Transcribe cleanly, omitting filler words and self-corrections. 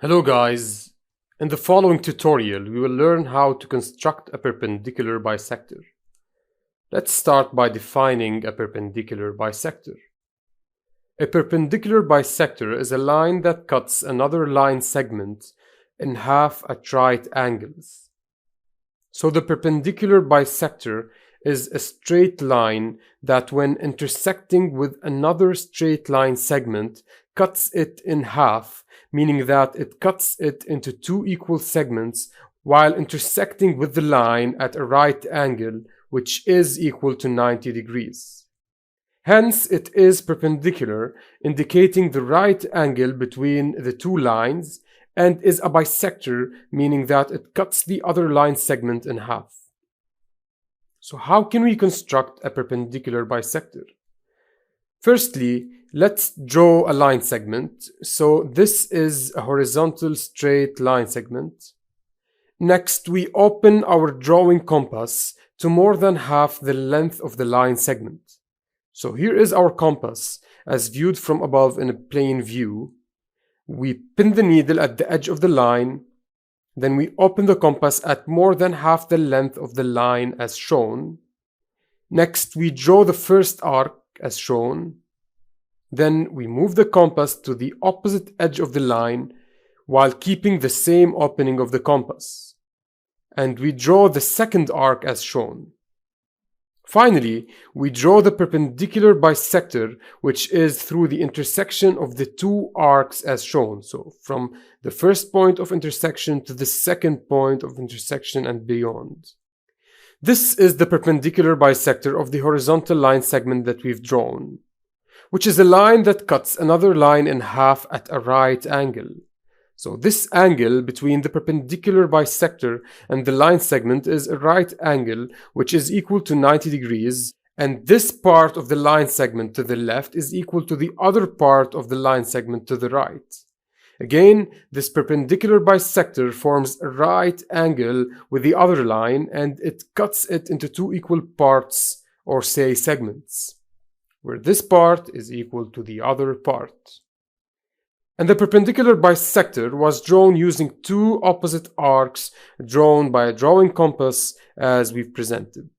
Hello guys, in the following tutorial we will learn how to construct a perpendicular bisector. Let's start by defining a perpendicular bisector. A perpendicular bisector is a line that cuts another line segment in half at right angles. So the perpendicular bisector is a straight line that when intersecting with another straight line segment cuts it in half, meaning that it cuts it into two equal segments while intersecting with the line at a right angle which is equal to 90 degrees. Hence, it is perpendicular, indicating the right angle between the two lines, and is a bisector, meaning that it cuts the other line segment in half. So how can we construct a perpendicular bisector? Firstly, let's draw a line segment. So this is a horizontal straight line segment. Next, we open our drawing compass to more than half the length of the line segment. So here is our compass as viewed from above in a plane view. We pin the needle at the edge of the line. Then we open the compass at more than half the length of the line as shown. Next, we draw the first arc as shown. Then we move the compass to the opposite edge of the line while keeping the same opening of the compass. And we draw the second arc as shown. Finally, we draw the perpendicular bisector, which is through the intersection of the two arcs as shown. So from the first point of intersection to the second point of intersection and beyond. This is the perpendicular bisector of the horizontal line segment that we've drawn, which is a line that cuts another line in half at a right angle. So this angle between the perpendicular bisector and the line segment is a right angle which is equal to 90 degrees, and this part of the line segment to the left is equal to the other part of the line segment to the right. Again, this perpendicular bisector forms a right angle with the other line, and it cuts it into two equal parts, or say segments, where this part is equal to the other part. And the perpendicular bisector was drawn using two opposite arcs drawn by a drawing compass as we've presented.